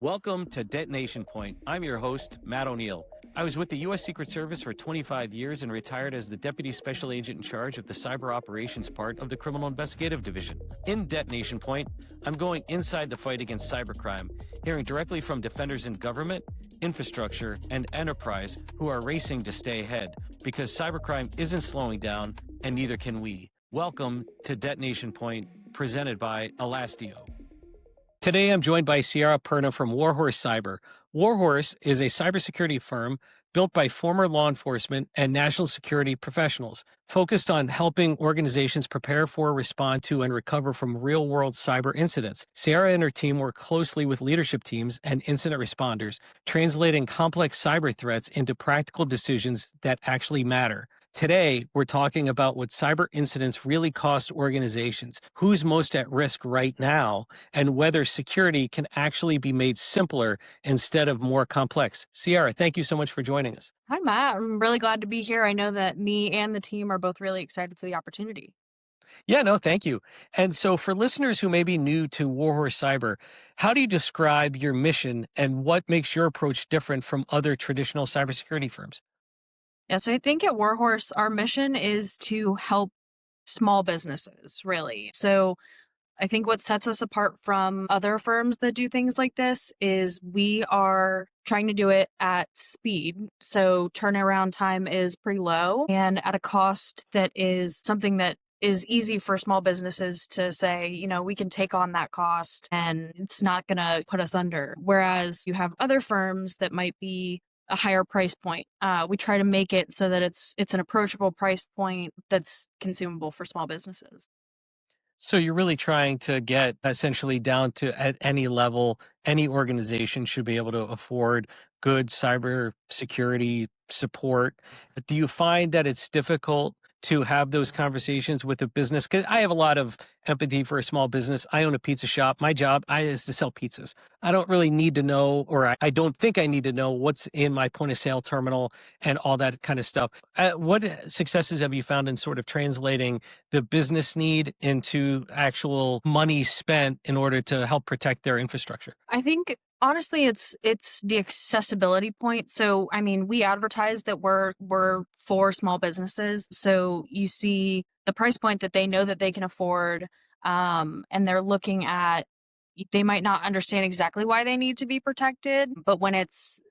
Welcome to Detonation Point. I'm your host, Matt O'Neill. I was with the U.S. Secret Service for 25 years and retired as the Deputy Special Agent in charge of the Cyber Operations part of the Criminal Investigative Division. In Detonation Point, I'm going inside the fight against cybercrime, hearing directly from defenders in government, infrastructure, and enterprise who are racing to stay ahead, because cybercrime isn't slowing down, and neither can we. Welcome to Detonation Point, presented by Elastio. Today, I'm joined by Perna from Warhorse Cyber. Warhorse is a cybersecurity firm built by former law enforcement and national security professionals, focused on helping organizations prepare for, respond to, and recover from real-world cyber incidents. Sierra and her team work closely with leadership teams and incident responders, translating complex cyber threats into practical decisions that actually matter. Today, we're talking about what cyber incidents really cost organizations, who's most at risk right now, and whether security can actually be made simpler instead of more complex. Sierra, thank you so much for joining us. Hi, Matt. I'm really glad to be here. I know that me and the team are both really excited for the opportunity. Yeah, no, thank you. And so for listeners who may be new to Warhorse Cyber, how do you describe your mission and what makes your approach different from other traditional cybersecurity firms? Yeah, so I think at Warhorse, our mission is to help small businesses, really. So I think what sets us apart from other firms that do things like this is we are trying to do it at speed. So turnaround time is pretty low and at a cost that is something that is easy for small businesses to say, we can take on that cost and it's not going to put us under. Whereas you have other firms that might be a higher price point. We try to make it so that it's an approachable price point that's consumable for small businesses. So you're really trying to get essentially down to at any level, any organization should be able to afford good cyber security support. Do you find that it's difficult to have those conversations with a business? Because I have a lot of empathy for a small business. I own a pizza shop. My job is to sell pizzas. I don't really need to know, or I don't think I need to know what's in my point of sale terminal and all that kind of stuff. What successes have you found in sort of translating the business need into actual money spent in order to help protect their infrastructure? I think honestly it's the accessibility point. So I mean, we advertise that we're for small businesses. So you see the price point that they know that they can afford, and they're looking at, they might not understand exactly why they need to be protected, but when it's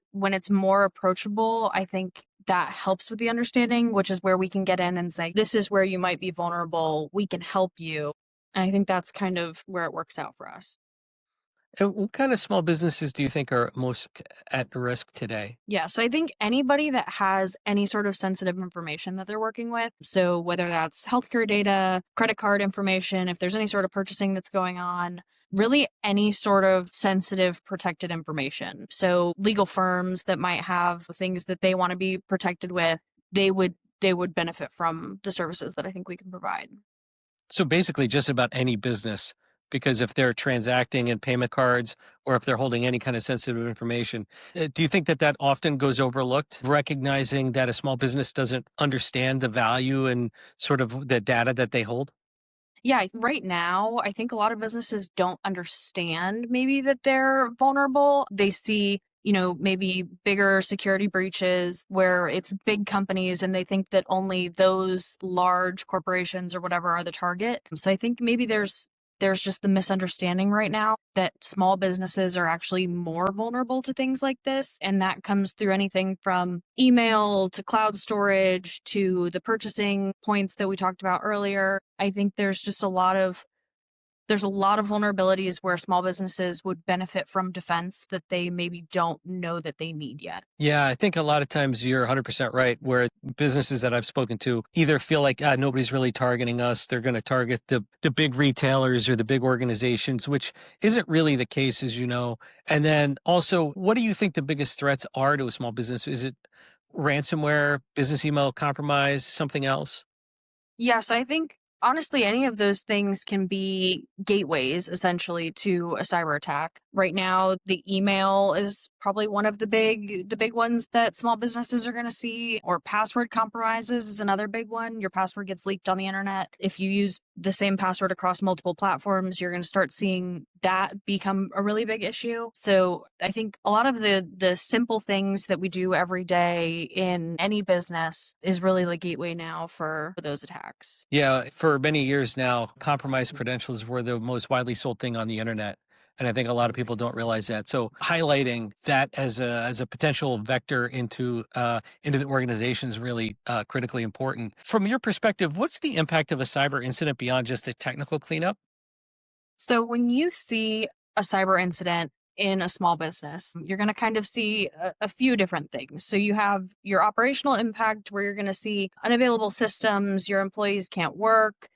more approachable, I think that helps with the understanding, which is where we can get in and say, this is where you might be vulnerable. We can help you. And I think that's kind of where it works out for us. And what kind of small businesses do you think are most at risk today? Yeah, so I think anybody that has any sort of sensitive information that they're working with, so whether that's healthcare data, credit card information, if there's any sort of purchasing that's going on, really any sort of sensitive protected information. So legal firms that might have things that they want to be protected with, they would benefit from the services that I think we can provide. So basically just about any business, because if they're transacting in payment cards or if they're holding any kind of sensitive information, do you think that that often goes overlooked, recognizing that a small business doesn't understand the value and sort of the data that they hold? Yeah, right now, I think a lot of businesses don't understand maybe that they're vulnerable. They see, maybe bigger security breaches where it's big companies and they think that only those large corporations or whatever are the target. So I think maybe there's just the misunderstanding right now that small businesses are actually more vulnerable to things like this. And that comes through anything from email to cloud storage to the purchasing points that we talked about earlier. I think there's just a lot of vulnerabilities where small businesses would benefit from defense that they maybe don't know that they need yet. Yeah, I think a lot of times you're 100% right, where businesses that I've spoken to either feel like nobody's really targeting us. They're going to target the big retailers or the big organizations, which isn't really the case, as you know. And then also, what do you think the biggest threats are to a small business? Is it ransomware, business email compromise, something else? Yes, I think honestly, any of those things can be gateways essentially to a cyber attack. Right now, the email is probably one of the big ones that small businesses are going to see, or password compromises is another big one. Your password gets leaked on the internet. If you use the same password across multiple platforms, you're going to start seeing that become a really big issue. So I think a lot of the simple things that we do every day in any business is really the gateway now for those attacks. Yeah, for many years now, compromised credentials were the most widely sold thing on the internet. And I think a lot of people don't realize that. So highlighting that as a potential vector into the organization is really critically important. From your perspective, what's the impact of a cyber incident beyond just a technical cleanup? So when you see a cyber incident in a small business, you're going to kind of see a few different things. So you have your operational impact where you're going to see unavailable systems, your employees can't work,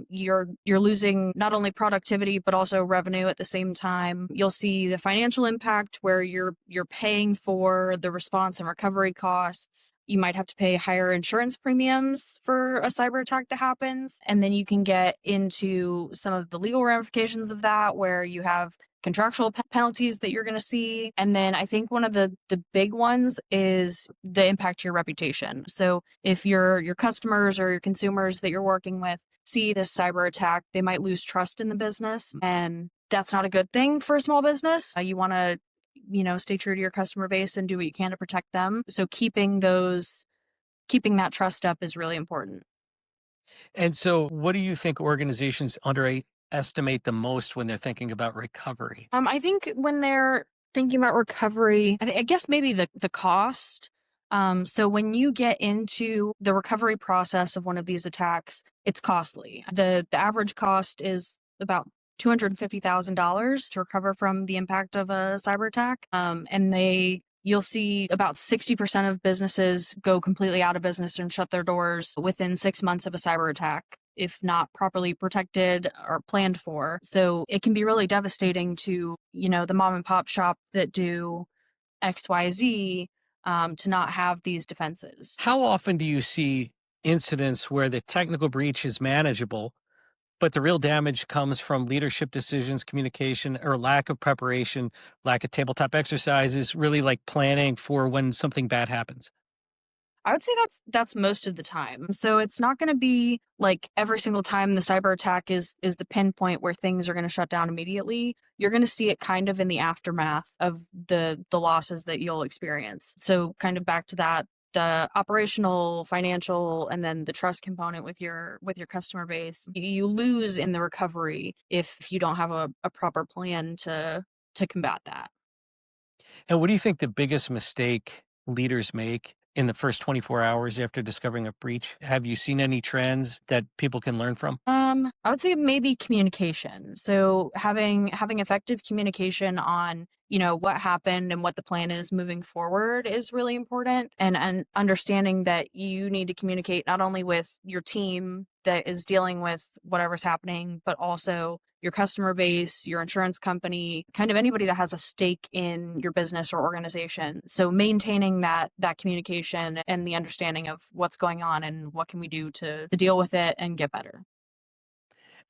you're losing not only productivity but also revenue at the same time. You'll see the financial impact where you're paying for the response and recovery costs. You might have to pay higher insurance premiums for a cyber attack that happens. And then you can get into some of the legal ramifications of that, where you have contractual penalties that you're going to see. And then I think one of the big ones is the impact to your reputation. So if your customers or your consumers that you're working with see this cyber attack, they might lose trust in the business. And that's not a good thing for a small business. You want to stay true to your customer base and do what you can to protect them. So keeping that trust up is really important. And so, what do you think organizations underestimate the most when they're thinking about recovery? I think when they're thinking about recovery, I guess maybe the cost. So when you get into the recovery process of one of these attacks, it's costly. The average cost is about $250,000 to recover from the impact of a cyber attack. And you'll see about 60% of businesses go completely out of business and shut their doors within 6 months of a cyber attack, if not properly protected or planned for. So it can be really devastating to, the mom and pop shop that do XYZ, to not have these defenses. How often do you see incidents where the technical breach is manageable, but the real damage comes from leadership decisions, communication, or lack of preparation, lack of tabletop exercises, really like planning for when something bad happens? I would say that's most of the time. So it's not going to be like every single time the cyber attack is the pinpoint where things are going to shut down immediately. You're going to see it kind of in the aftermath of the losses that you'll experience. So kind of back to that, the operational, financial, and then the trust component with your customer base. You lose in the recovery if you don't have a proper plan to combat that. And what do you think the biggest mistake leaders make in the first 24 hours after discovering a breach? Have you seen any trends that people can learn from? I would say maybe communication. So having effective communication on, what happened and what the plan is moving forward is really important. And understanding that you need to communicate not only with your team that is dealing with whatever's happening, but also your customer base, your insurance company, kind of anybody that has a stake in your business or organization. So maintaining that communication and the understanding of what's going on and what can we do to deal with it and get better.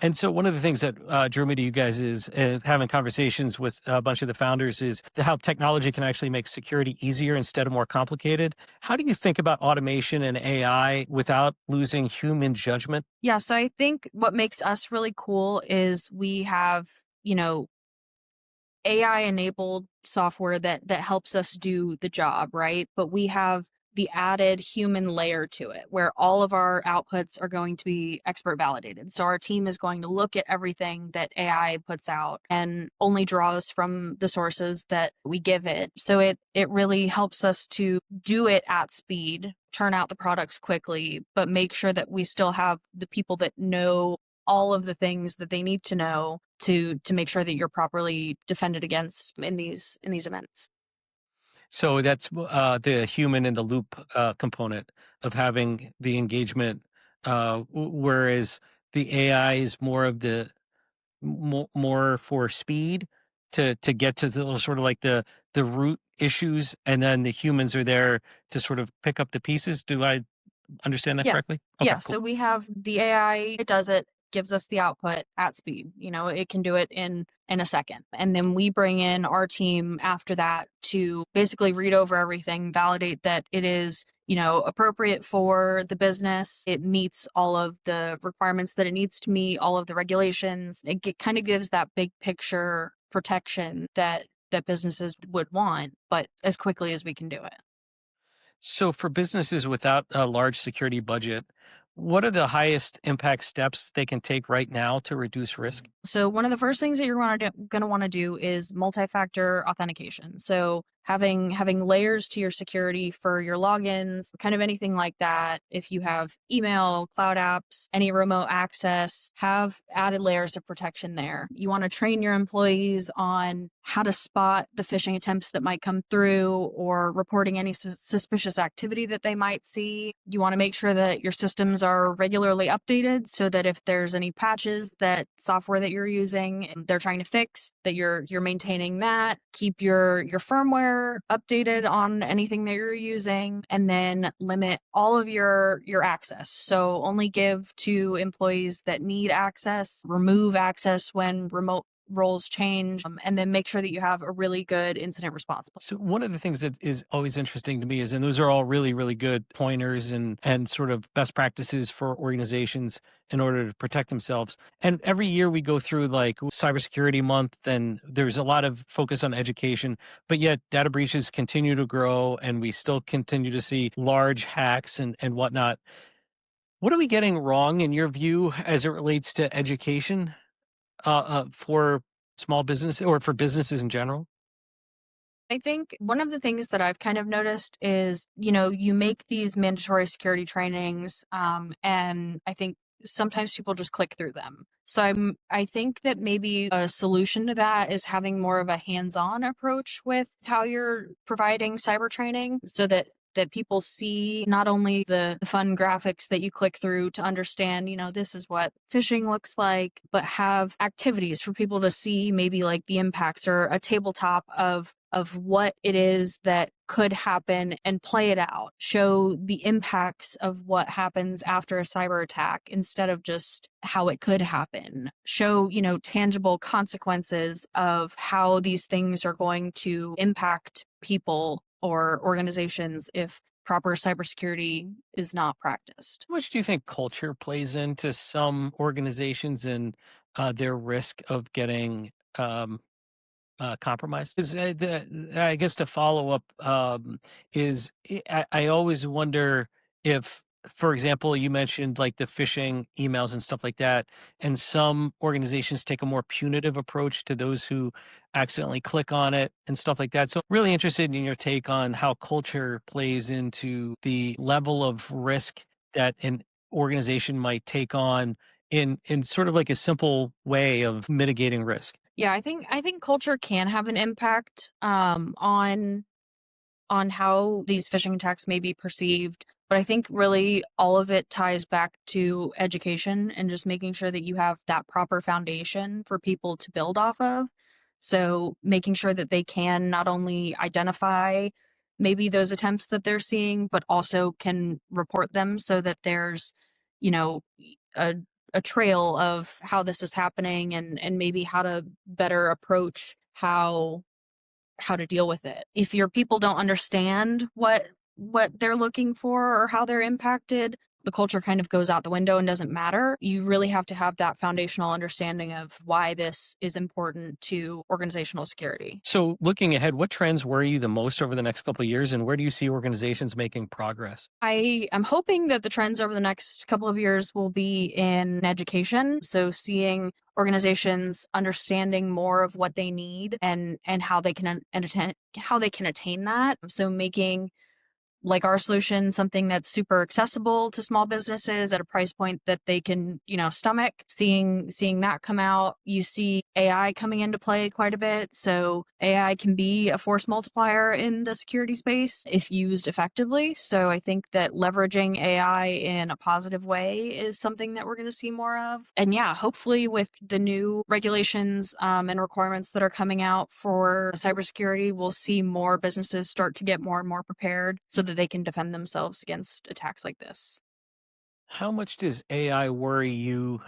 And so one of the things that drew me to you guys is having conversations with a bunch of the founders is how technology can actually make security easier instead of more complicated. How do you think about automation and AI without losing human judgment? Yeah, so I think what makes us really cool is we have, AI enabled software that helps us do the job, right? But we have the added human layer to it where all of our outputs are going to be expert validated. So our team is going to look at everything that AI puts out and only draws from the sources that we give it. So it really helps us to do it at speed, turn out the products quickly, but make sure that we still have the people that know all of the things that they need to know to make sure that you're properly defended against in these events. So that's the human in the loop component of having the engagement, whereas the AI is more of the more for speed to get to the sort of like the root issues, and then the humans are there to sort of pick up the pieces. Do I understand that Yeah. correctly? Okay, Yeah. cool. So we have the AI, it does it, gives us the output at speed. It can do it in a second. And then we bring in our team after that to basically read over everything, validate that it is appropriate for the business. It meets all of the requirements that it needs to meet, all of the regulations. It kind of gives that big picture protection that businesses would want, but as quickly as we can do it. So, for businesses without a large security budget, what are the highest impact steps they can take right now to reduce risk? So one of the first things that you're going to want to do is multi-factor authentication. So having layers to your security for your logins, kind of anything like that. If you have email, cloud apps, any remote access, have added layers of protection there. You want to train your employees on how to spot the phishing attempts that might come through or reporting any suspicious activity that they might see. You want to make sure that your systems are regularly updated so that if there's any patches that software that you're using they're trying to fix, that you're maintaining that. Keep your firmware updated on anything that you're using, and then limit all of your access. So only give to employees that need access, remove access when remote roles change, and then make sure that you have a really good incident response plan. So one of the things that is always interesting to me is, and those are all really, really good pointers and sort of best practices for organizations in order to protect themselves. And every year we go through like cybersecurity month, and there's a lot of focus on education, but yet data breaches continue to grow and we still continue to see large hacks and whatnot. What are we getting wrong in your view as it relates to education for small business or for businesses in general? I think one of the things that I've kind of noticed is, you make these mandatory security trainings, and I think sometimes people just click through them. So I think that maybe a solution to that is having more of a hands-on approach with how you're providing cyber training so that people see not only the fun graphics that you click through to understand, this is what phishing looks like, but have activities for people to see maybe like the impacts or a tabletop of what it is that could happen and play it out. Show the impacts of what happens after a cyber attack instead of just how it could happen. Show, tangible consequences of how these things are going to impact people or organizations if proper cybersecurity is not practiced. How much do you think culture plays into some organizations and their risk of getting compromised? 'Cause, I guess to follow up is I always wonder if, for example, you mentioned like the phishing emails and stuff like that, and some organizations take a more punitive approach to those who accidentally click on it and stuff like that. So, really interested in your take on how culture plays into the level of risk that an organization might take on in sort of like a simple way of mitigating risk. Yeah, I think culture can have an impact on how these phishing attacks may be perceived. But I think really all of it ties back to education and just making sure that you have that proper foundation for people to build off of. So making sure that they can not only identify maybe those attempts that they're seeing, but also can report them so that there's, you know, a a trail of how this is happening and maybe how to better approach how to deal with it. If your people don't understand what they're looking for or how they're impacted, the culture kind of goes out the window and doesn't matter. You really have to have that foundational understanding of why this is important to organizational security. So, looking ahead, what trends worry you the most over the next couple of years, and where do you see organizations making progress? I am hoping that the trends over the next couple of years will be in education. So seeing organizations understanding more of what they need and how they can attain that. So making like our solution something that's super accessible to small businesses at a price point that they can, stomach. Seeing that come out. You see AI coming into play quite a bit. So AI can be a force multiplier in the security space if used effectively. So I think that leveraging AI in a positive way is something that we're going to see more of. And yeah, hopefully with the new regulations and requirements that are coming out for cybersecurity, we'll see more businesses start to get more and more prepared so that they can defend themselves against attacks like this. How much does AI worry you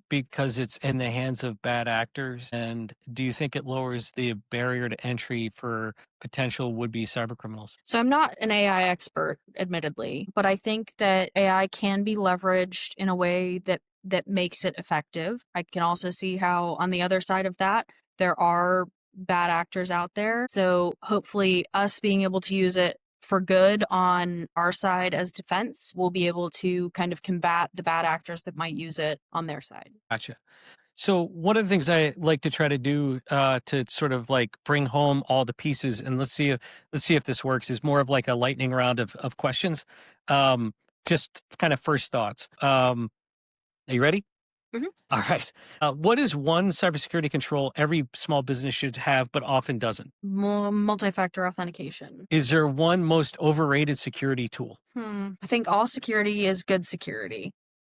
because it's in the hands of bad actors? And do you think it lowers the barrier to entry for potential would-be cyber criminals? So I'm not an AI expert, admittedly, but I think that AI can be leveraged in a way that makes it effective. I can also see how on the other side of that, there are bad actors out there. So hopefully us being able to use it for good on our side as defense, we'll be able to kind of combat the bad actors that might use it on their side. Gotcha. So one of the things I like to try to do to sort of like bring home all the pieces, and let's see if this works, is more of like a lightning round of questions. Um, just kind of first thoughts. Are you ready? Mhm. All right. What is one cybersecurity control every small business should have but often doesn't? Multi-factor authentication. Is there one most overrated security tool? I think all security is good security.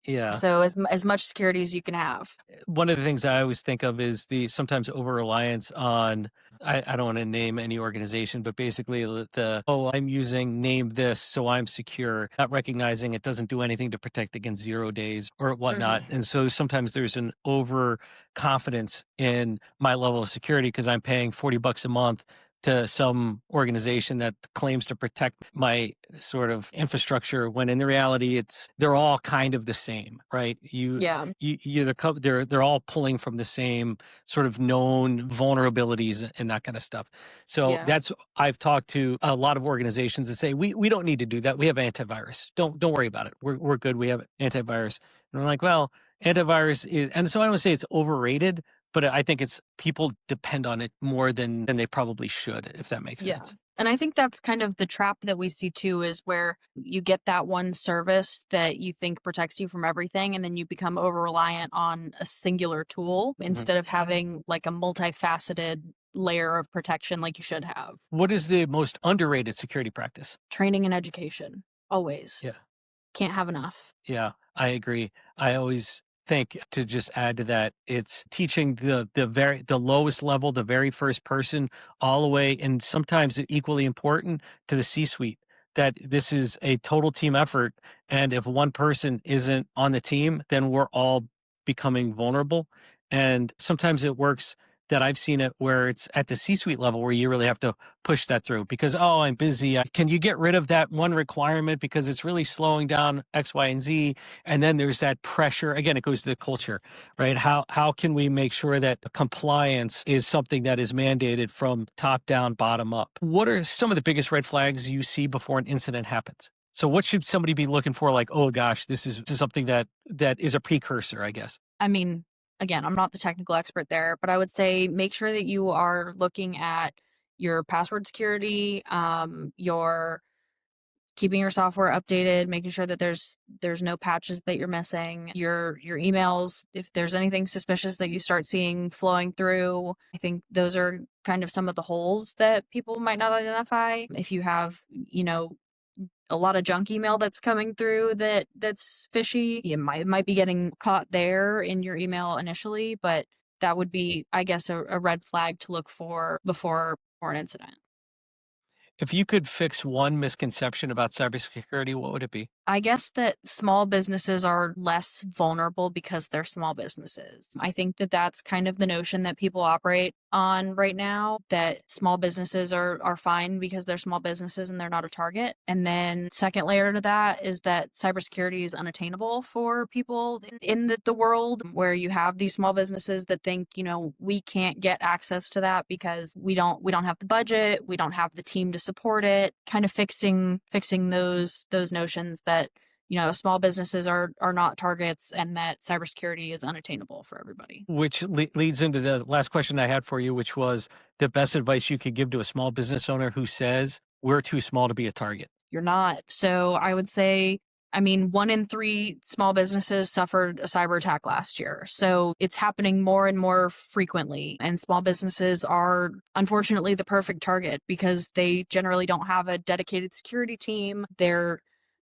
Yeah. So as much security as you can have. One of the things I always think of is the sometimes over reliance on, I don't want to name any organization, but basically oh, I'm using name this, so I'm secure, not recognizing it doesn't do anything to protect against 0 days or whatnot. Mhm. And so sometimes there's an overconfidence in my level of security because I'm paying $40 a month to some organization that claims to protect my sort of infrastructure, when in reality they're all kind of the same, right? Yeah. They're all pulling from the same sort of known vulnerabilities and that kind of stuff. So Yeah. that's, I've talked to a lot of organizations that say we don't need to do that. We have antivirus. Don't worry about it. We're good. We have antivirus. And I'm like, well, antivirus is, and so I don't say it's overrated, but I think it's people depend on it more than they probably should, if that makes Yeah. sense. And I think that's kind of the trap that we see too, is where you get that one service that you think protects you from everything, and then you become over reliant on a singular tool instead of having like a multifaceted layer of protection like you should have. What is the most underrated security practice? Training and education. Always. Yeah. Can't have enough. Yeah, I agree. I always think, to just add to that, it's teaching the lowest level, the very first person, all the way, and sometimes equally important, to the C-suite, that this is a total team effort. And if one person isn't on the team, then we're all becoming vulnerable. And sometimes it works, that I've seen it, where it's at the C-suite level where you really have to push that through because, oh, I'm busy. Can you get rid of that one requirement because it's really slowing down X, Y, and Z? And then there's that pressure. Again, it goes to the culture, right? How can we make sure that compliance is something that is mandated from top down, bottom up? What are some of the biggest red flags you see before an incident happens? So what should somebody be looking for? Like, oh gosh, this is something that is a precursor, I guess. I mean, again, I'm not the technical expert there, but I would say make sure that you are looking at your password security, your keeping your software updated, making sure that there's no patches that you're missing, your emails, if there's anything suspicious that you start seeing flowing through. I think those are kind of some of the holes that people might not identify. If you have, a lot of junk email that's coming through that's fishy, you might be getting caught there in your email initially, but that would be, I guess, a red flag to look for before an incident. If you could fix one misconception about cybersecurity, what would it be? I guess that small businesses are less vulnerable because they're small businesses. I think that that's kind of the notion that people operate on right now, that small businesses are fine because they're small businesses and they're not a target. And then second layer to that is that cybersecurity is unattainable for people in the world where you have these small businesses that think, we can't get access to that because we don't have the budget, we don't have the team to support it. Kind of fixing those notions that small businesses are not targets and that cybersecurity is unattainable for everybody. Which leads into the last question I had for you, which was the best advice you could give to a small business owner who says we're too small to be a target. You're not. So I would say, 1 in 3 small businesses suffered a cyber attack last year. So it's happening more and more frequently. And small businesses are unfortunately the perfect target because they generally don't have a dedicated security team. They're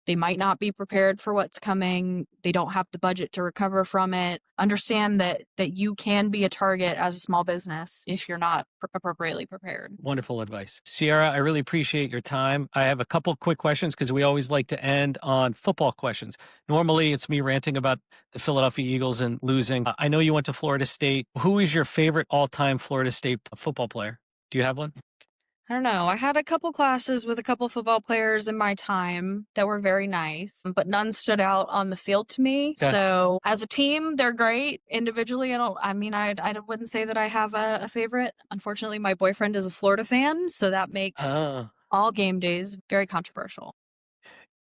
They might not be prepared for what's coming. They don't have the budget to recover from it. Understand that you can be a target as a small business if you're not appropriately prepared. Wonderful advice. Sierra, I really appreciate your time. I have a couple quick questions because we always like to end on football questions. Normally, it's me ranting about the Philadelphia Eagles and losing. I know you went to Florida State. Who is your favorite all-time Florida State football player? Do you have one? I don't know. I had a couple classes with a couple football players in my time that were very nice, but none stood out on the field to me. Okay. So as a team, they're great. Individually, I wouldn't say that I have a favorite. Unfortunately, my boyfriend is a Florida fan, so that makes all game days very controversial.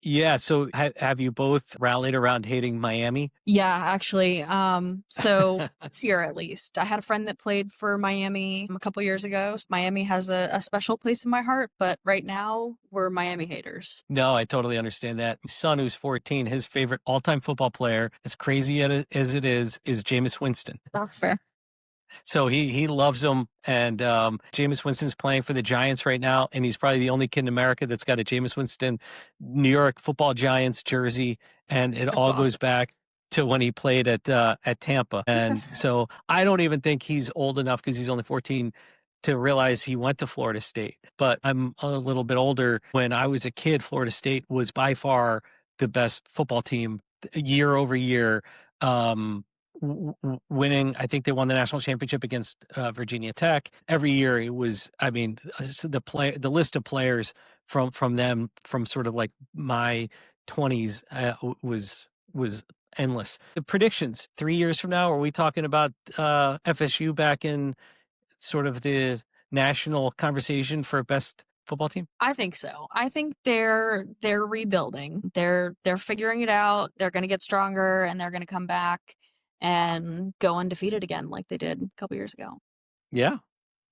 Yeah. So have you both rallied around hating Miami? Yeah, actually. So this year at least. I had a friend that played for Miami a couple years ago. Miami has a special place in my heart, but right now we're Miami haters. No, I totally understand that. My son, who's 14, his favorite all-time football player, as crazy as it is Jameis Winston. That's fair. So he loves them, and Jameis Winston's playing for the Giants right now, and he's probably the only kid in America that's got a Jameis Winston New York Football Giants jersey, and it all goes back to when he played at Tampa. And so I don't even think he's old enough, because he's only 14, to realize he went to Florida State. But I'm a little bit older. When I was a kid, Florida State was by far the best football team year over year. Winning, I think they won the national championship against Virginia Tech. Every year it was, I mean, the list of players from them, from sort of like my 20s, was endless. The predictions 3 years from now, are we talking about FSU back in sort of the national conversation for best football team? I think so. I think they're rebuilding. They're figuring it out. They're going to get stronger, and they're going to come back and go undefeated again like they did a couple years ago. Yeah.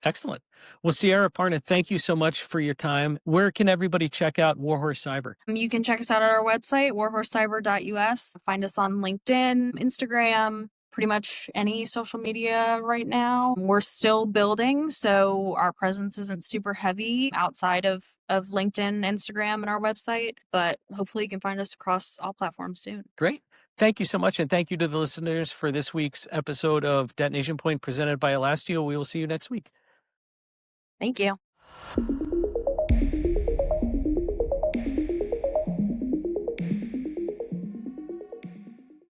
Excellent. Well, Sierra, Perna, thank you so much for your time. Where can everybody check out Warhorse Cyber? You can check us out at our website, warhorsecyber.us. Find us on LinkedIn, Instagram, pretty much any social media right now. We're still building, so our presence isn't super heavy outside of LinkedIn, Instagram, and our website, but hopefully you can find us across all platforms soon. Great. Thank you so much, and thank you to the listeners for this week's episode of Detonation Point presented by Elastio. We will see you next week. Thank you.